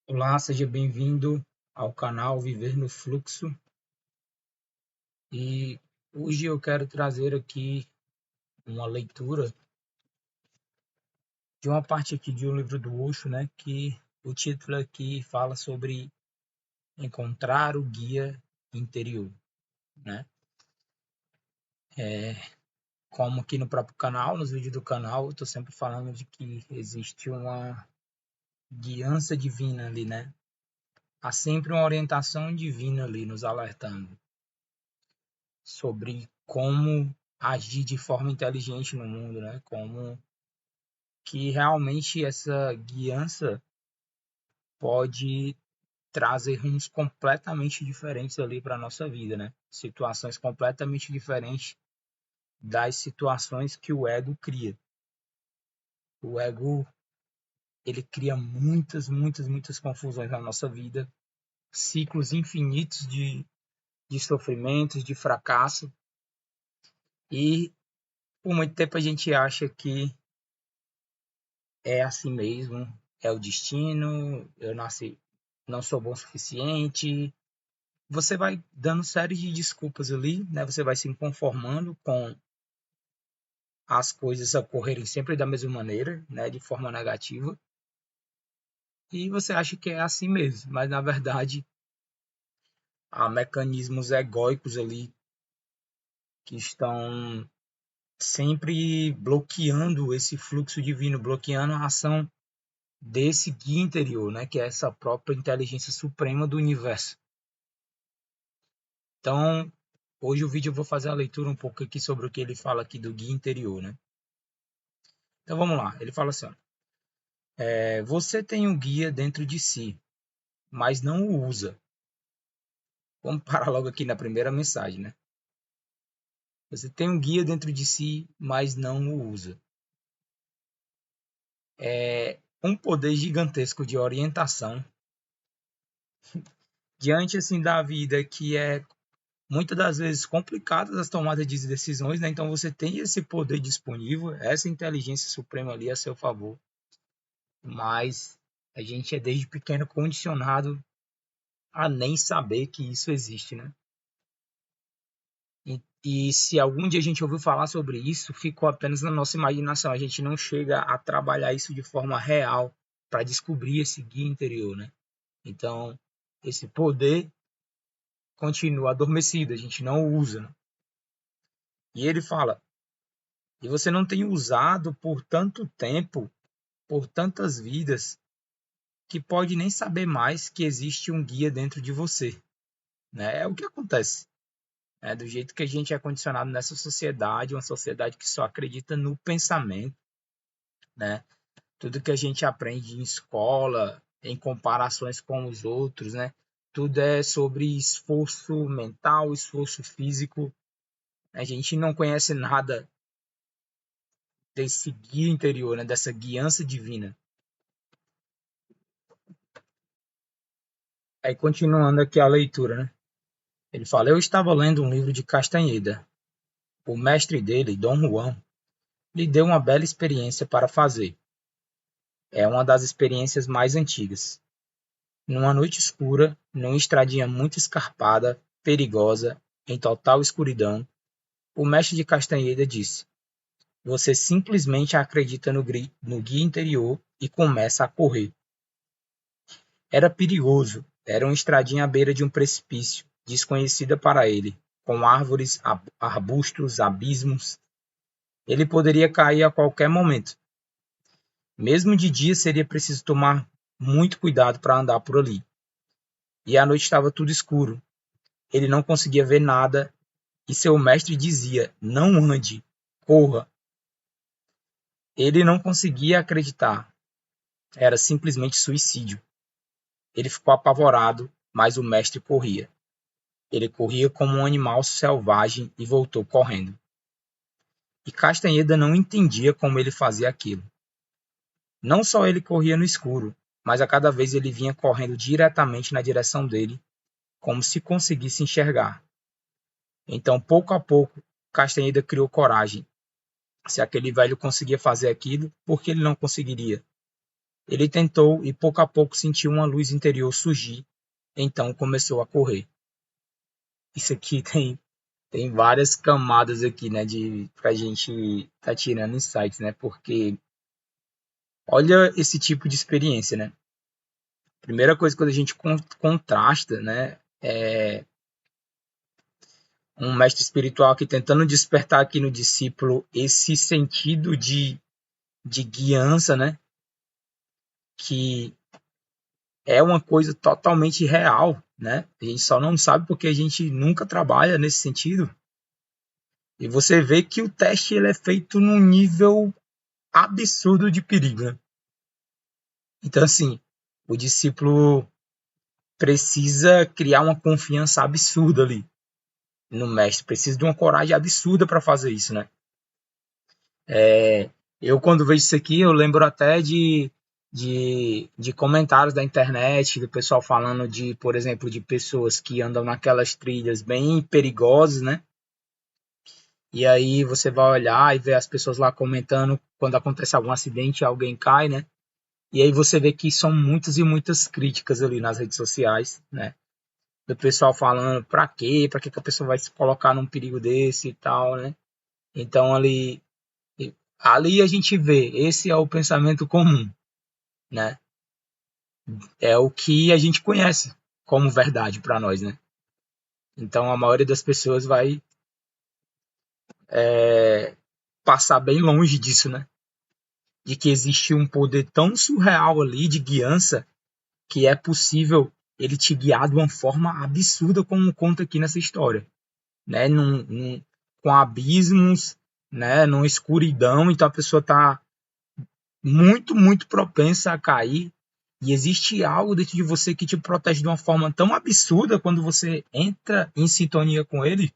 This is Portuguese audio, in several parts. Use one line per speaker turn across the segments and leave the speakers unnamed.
Olá, seja bem-vindo ao canal Viver no Fluxo. E hoje eu quero trazer aqui uma leitura de uma parte aqui de um livro do Osho, né? Que o título aqui fala sobre encontrar o guia interior, né? Como aqui no próprio canal, nos vídeos do canal, eu estou sempre falando de que existe uma guiança divina ali, né? Há sempre uma orientação divina ali nos alertando sobre como agir de forma inteligente no mundo, né? Como que realmente essa guiança pode trazer rumos completamente diferentes ali para a nossa vida, né? Situações completamente diferentes das situações que o ego cria. O ego, ele cria muitas confusões na nossa vida, ciclos infinitos de sofrimentos, de fracasso, e por muito tempo a gente acha que é assim mesmo, é o destino, eu nasci, não sou bom o suficiente. Você vai dando série de desculpas ali, né? Você vai se conformando com as coisas ocorrerem sempre da mesma maneira, né? De forma negativa. E você acha que é assim mesmo, mas na verdade há mecanismos egóicos ali que estão sempre bloqueando esse fluxo divino, bloqueando a ação desse guia interior, né? Que é essa própria inteligência suprema do universo. Então, hoje o vídeo eu vou fazer a leitura um pouco aqui sobre o que ele fala aqui do guia interior, né? Então vamos lá, ele fala assim, ó, você tem um guia dentro de si, mas não o usa. Vamos parar logo aqui na primeira mensagem, né? Você tem um guia dentro de si, mas não o usa. É um poder gigantesco de orientação diante assim da vida que é muitas das vezes complicada as tomadas de decisões, né? Então você tem esse poder disponível, essa inteligência suprema ali a seu favor, mas a gente é desde pequeno condicionado a nem saber que isso existe, né? E se algum dia a gente ouviu falar sobre isso, ficou apenas na nossa imaginação. A gente não chega a trabalhar isso de forma real para descobrir esse guia interior, né? Então, esse poder continua adormecido, a gente não o usa, né? E ele fala, e você não tem usado por tanto tempo, por tantas vidas, que pode nem saber mais que existe um guia dentro de você, né? É o que acontece. Do jeito que a gente é condicionado nessa sociedade, uma sociedade que só acredita no pensamento, né? Tudo que a gente aprende em escola, em comparações com os outros, né? Tudo é sobre esforço mental, esforço físico. A gente não conhece nada desse guia interior, né? Dessa guiança divina. Aí, continuando aqui a leitura, né? Ele fala, eu estava lendo um livro de Castanheda. O mestre dele, Dom Juan, lhe deu uma bela experiência para fazer. É uma das experiências mais antigas. Numa noite escura, numa estradinha muito escarpada, perigosa, em total escuridão, o mestre de Castanheda disse: Você simplesmente acredita no guia interior e começa a correr. Era perigoso, era uma estradinha à beira de um precipício, desconhecida para ele, com árvores, arbustos, abismos. Ele poderia cair a qualquer momento. Mesmo de dia seria preciso tomar muito cuidado para andar por ali. E à noite estava tudo escuro. Ele não conseguia ver nada e seu mestre dizia: Não ande, corra. Ele não conseguia acreditar. Era simplesmente suicídio. Ele ficou apavorado, mas o mestre corria. Ele corria como um animal selvagem e voltou correndo. E Castanheda não entendia como ele fazia aquilo. Não só ele corria no escuro, mas a cada vez ele vinha correndo diretamente na direção dele, como se conseguisse enxergar. Então, pouco a pouco, Castanheda criou coragem. Se aquele velho conseguia fazer aquilo, por que ele não conseguiria? Ele tentou e pouco a pouco sentiu uma luz interior surgir, então começou a correr. Isso aqui tem várias camadas aqui, né, pra gente tá tirando insights, né, porque olha esse tipo de experiência, né. Primeira coisa, quando a gente contrasta, né, um mestre espiritual aqui tentando despertar aqui no discípulo esse sentido de guiança, né, que é uma coisa totalmente real, né, a gente só não sabe porque a gente nunca trabalha nesse sentido. E você vê que o teste ele é feito num nível absurdo de perigo, né? Então, assim, o discípulo precisa criar uma confiança absurda ali no mestre, precisa de uma coragem absurda para fazer isso, né? Eu, quando vejo isso aqui, eu lembro até de comentários da internet, do pessoal falando de, por exemplo, de pessoas que andam naquelas trilhas bem perigosas, né? E aí você vai olhar e ver as pessoas lá comentando quando acontece algum acidente, alguém cai, né? E aí você vê que são muitas e muitas críticas ali nas redes sociais, né? Do pessoal falando pra quê? Pra que a pessoa vai se colocar num perigo desse e tal, né? Então ali a gente vê, esse é o pensamento comum, né? É o que a gente conhece como verdade para nós, né? Então a maioria das pessoas vai passar bem longe disso, né? De que existe um poder tão surreal ali de guiança que é possível ele te guiar de uma forma absurda, como conta aqui nessa história, né? Com abismos, né? Numa escuridão, então a pessoa está muito, muito propensa a cair. E existe algo dentro de você que te protege de uma forma tão absurda quando você entra em sintonia com ele,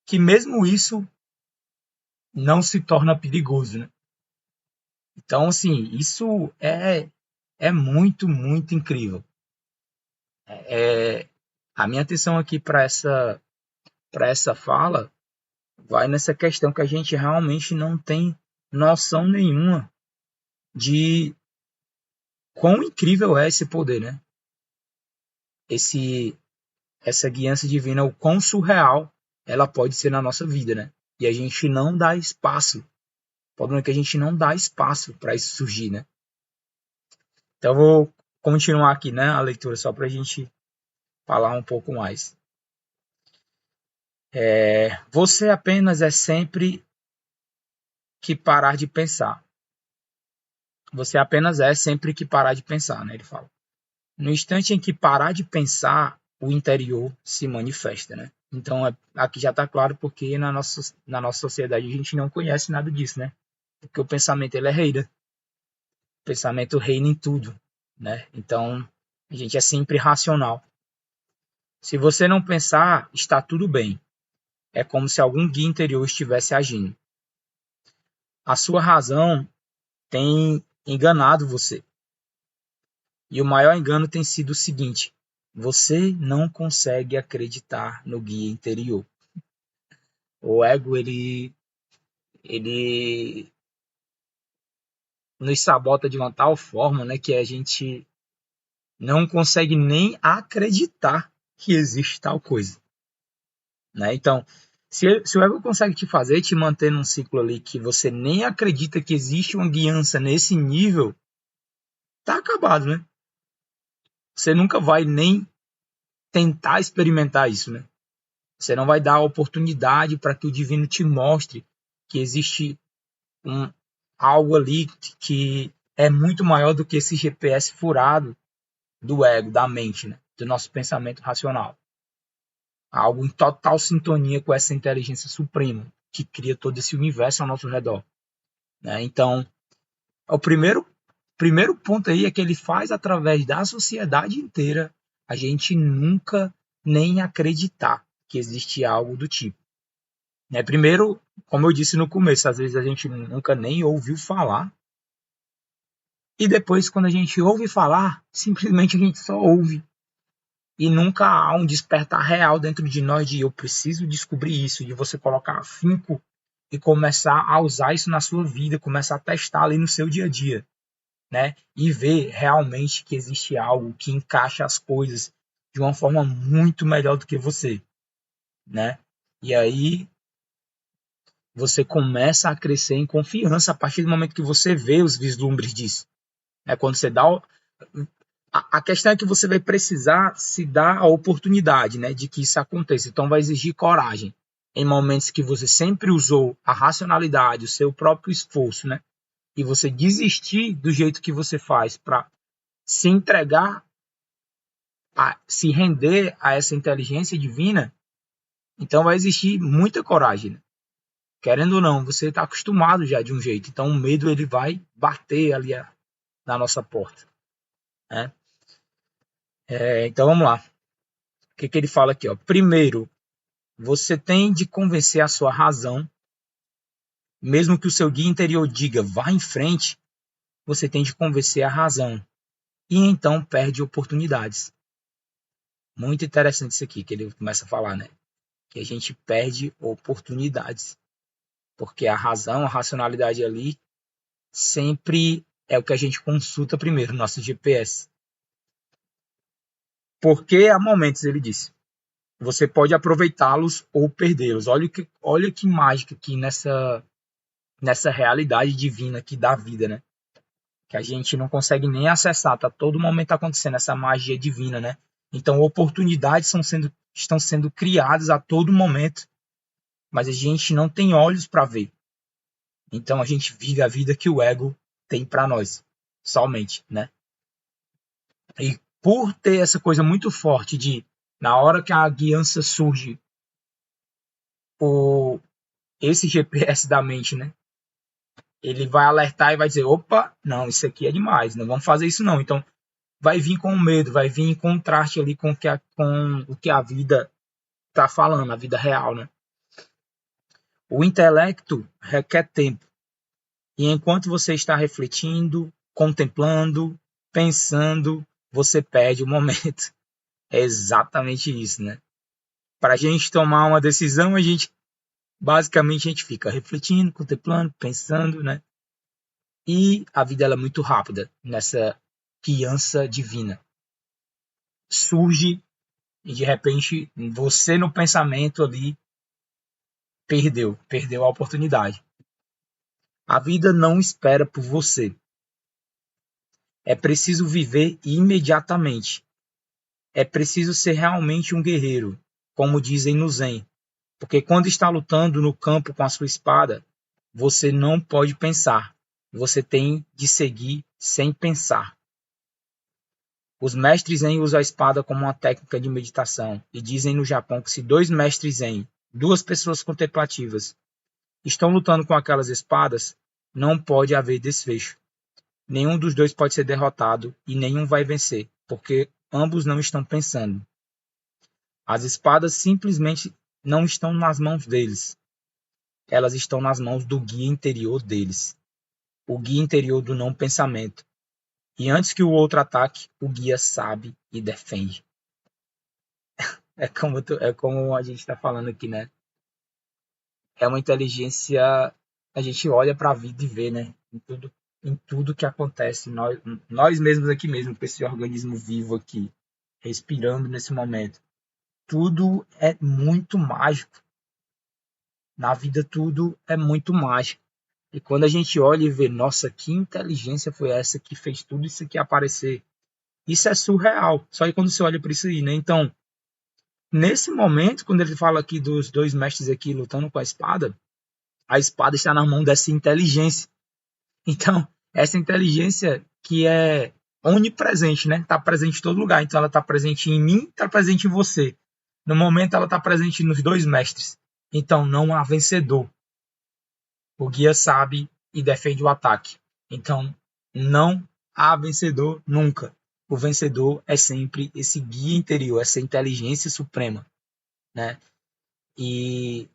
que mesmo isso não se torna perigoso, né? Então, assim, isso é muito, muito incrível. A minha atenção aqui para essa fala vai nessa questão que a gente realmente não tem noção nenhuma de quão incrível é esse poder, né? Essa guiança divina, o quão surreal ela pode ser na nossa vida, né? E a gente não dá espaço. O problema é que a gente não dá espaço para isso surgir, né? Então eu vou continuar aqui, né, a leitura só para a gente falar um pouco mais. Você apenas é sempre que parar de pensar. Você apenas é sempre que parar de pensar, né? Ele fala. No instante em que parar de pensar, o interior se manifesta, né? Então, aqui já está claro porque na nossa sociedade a gente não conhece nada disso, né? Porque o pensamento ele é rei, né? O pensamento reina em tudo, né? Então, a gente é sempre racional. Se você não pensar, está tudo bem. É como se algum guia interior estivesse agindo. A sua razão tem enganado você. E o maior engano tem sido o seguinte: você não consegue acreditar no guia interior. O ego, ele nos sabota de uma tal forma, né, que a gente não consegue nem acreditar que existe tal coisa, né? Então, se o ego consegue te fazer, te manter num ciclo ali que você nem acredita que existe uma guiança nesse nível, tá acabado, né? Você nunca vai nem tentar experimentar isso, né? Você não vai dar a oportunidade para que o divino te mostre que existe algo ali que é muito maior do que esse GPS furado do ego, da mente, né? Do nosso pensamento racional. Algo em total sintonia com essa inteligência suprema que cria todo esse universo ao nosso redor, né? Então, o primeiro ponto aí é que ele faz através da sociedade inteira a gente nunca nem acreditar que existe algo do tipo, né? Primeiro, como eu disse no começo, às vezes a gente nunca nem ouviu falar, e depois, quando a gente ouve falar, simplesmente a gente só ouve. E nunca há um despertar real dentro de nós de eu preciso descobrir isso, de você colocar afinco e começar a usar isso na sua vida, começar a testar ali no seu dia a dia, né? E ver realmente que existe algo que encaixa as coisas de uma forma muito melhor do que você, né? E aí você começa a crescer em confiança a partir do momento que você vê os vislumbres disso, né? Quando você dá a questão é que você vai precisar se dar a oportunidade, né, de que isso aconteça. Então vai exigir coragem em momentos que você sempre usou a racionalidade, o seu próprio esforço, né? E você desistir do jeito que você faz para se entregar, se render a essa inteligência divina, então vai existir muita coragem, né? Querendo ou não, você está acostumado já de um jeito, então o medo ele vai bater ali na nossa porta, né? Então vamos lá. O que ele fala aqui? Ó? Primeiro, você tem de convencer a sua razão, mesmo que o seu guia interior diga vá em frente, você tem de convencer a razão e então perde oportunidades. Muito interessante isso aqui que ele começa a falar, né? Que a gente perde oportunidades, porque a razão, a racionalidade ali sempre é o que a gente consulta primeiro, nosso GPS. Porque há momentos, ele disse, você pode aproveitá-los ou perdê-los. Olha que mágica aqui nessa realidade divina aqui da vida, né? Que a gente não consegue nem acessar, tá todo momento acontecendo essa magia divina, né? Então oportunidades estão sendo criadas a todo momento, mas a gente não tem olhos para ver. Então a gente vive a vida que o ego tem para nós, somente, né? E por ter essa coisa muito forte de, na hora que a guiança surge, esse GPS da mente, né? Ele vai alertar e vai dizer, opa, não, isso aqui é demais, não vamos fazer isso não. Então vai vir com medo, vai vir em contraste ali com o que a vida está falando, a vida real, né? O intelecto requer tempo. E enquanto você está refletindo, contemplando, pensando, você perde o momento. É exatamente isso, né? Para a gente tomar uma decisão, basicamente a gente fica refletindo, contemplando, pensando, né? E a vida ela é muito rápida nessa guiança divina. Surge e de repente você no pensamento ali perdeu a oportunidade. A vida não espera por você. É preciso viver imediatamente. É preciso ser realmente um guerreiro, como dizem no Zen. Porque quando está lutando no campo com a sua espada, você não pode pensar. Você tem de seguir sem pensar. Os mestres Zen usam a espada como uma técnica de meditação e dizem no Japão que se dois mestres Zen, duas pessoas contemplativas, estão lutando com aquelas espadas, não pode haver desfecho. Nenhum dos dois pode ser derrotado e nenhum vai vencer, porque ambos não estão pensando. As espadas simplesmente não estão nas mãos deles. Elas estão nas mãos do guia interior deles. O guia interior do não pensamento. E antes que o outro ataque, o guia sabe e defende. É como a gente está falando aqui, né? É uma inteligência, a gente olha para a vida e vê, né? Em tudo que acontece, nós mesmos aqui mesmo, com esse organismo vivo aqui, respirando nesse momento. Tudo é muito mágico. Na vida tudo é muito mágico. E quando a gente olha e vê, nossa, que inteligência foi essa que fez tudo isso aqui aparecer? Isso é surreal. Só que quando você olha para isso aí, né? Então, nesse momento, quando ele fala aqui dos dois mestres aqui lutando com a espada está na mão dessa inteligência. Então, essa inteligência que é onipresente, né? Está presente em todo lugar. Então, ela está presente em mim, está presente em você. No momento, ela está presente nos dois mestres. Então, não há vencedor. O guia sabe e defende o ataque. Então, não há vencedor nunca. O vencedor é sempre esse guia interior, essa inteligência suprema, né? E,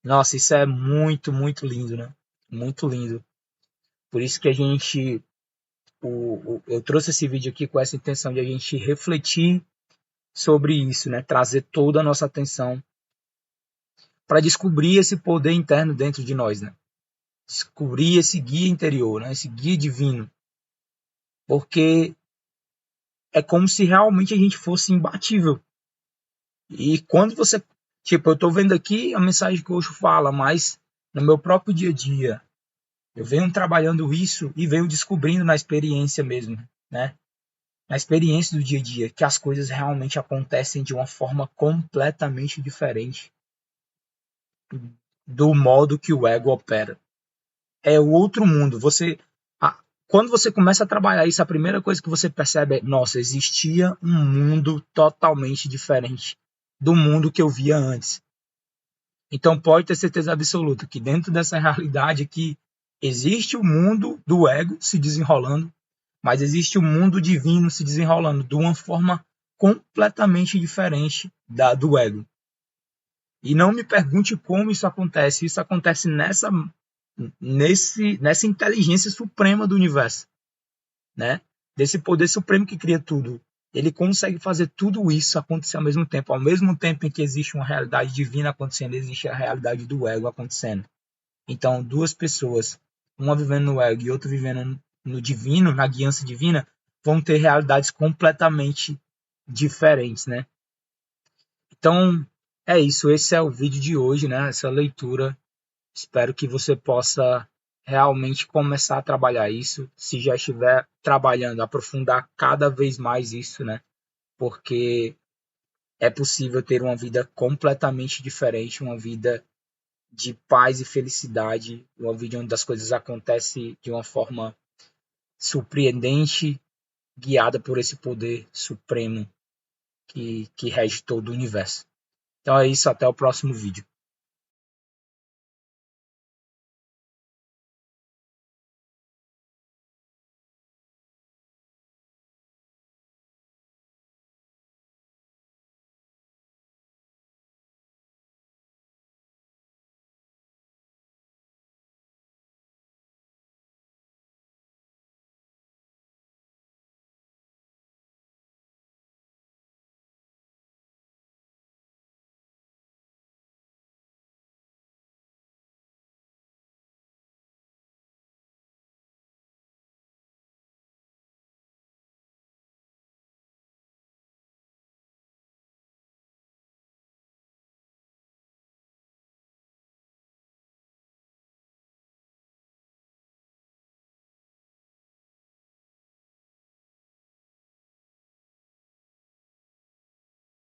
nossa, isso é muito, muito lindo, né? Muito lindo. Por isso que eu trouxe esse vídeo aqui com essa intenção de a gente refletir sobre isso, né? Trazer toda a nossa atenção para descobrir esse poder interno dentro de nós, né? Descobrir esse guia interior, né? Esse guia divino. porque é como se realmente a gente fosse imbatível. E quando você, tipo, eu tô vendo aqui a mensagem que o Osho fala, mas no meu próprio dia a dia, eu venho trabalhando isso e venho descobrindo na experiência mesmo, né? Na experiência do dia a dia, que as coisas realmente acontecem de uma forma completamente diferente do modo que o ego opera. É o outro mundo. Quando você começa a trabalhar isso, a primeira coisa que você percebe é, nossa, existia um mundo totalmente diferente do mundo que eu via antes. Então pode ter certeza absoluta que dentro dessa realidade aqui existe o mundo do ego se desenrolando, mas existe o mundo divino se desenrolando de uma forma completamente diferente do ego. E não me pergunte como isso acontece. Isso acontece nessa inteligência suprema do universo, né? Desse poder supremo que cria tudo. Ele consegue fazer tudo isso acontecer ao mesmo tempo. Ao mesmo tempo em que existe uma realidade divina acontecendo, existe a realidade do ego acontecendo. Então, duas pessoas, uma vivendo no ego e outra vivendo no divino, na guiança divina, vão ter realidades completamente diferentes, né? Então, é isso. Esse é o vídeo de hoje, né? Essa leitura. Espero que você possa realmente começar a trabalhar isso. Se já estiver trabalhando, aprofundar cada vez mais isso, né? Porque é possível ter uma vida completamente diferente, uma vida de paz e felicidade, uma vida onde as coisas acontecem de uma forma surpreendente, guiada por esse poder supremo que rege todo o universo. Então é isso, até o próximo vídeo.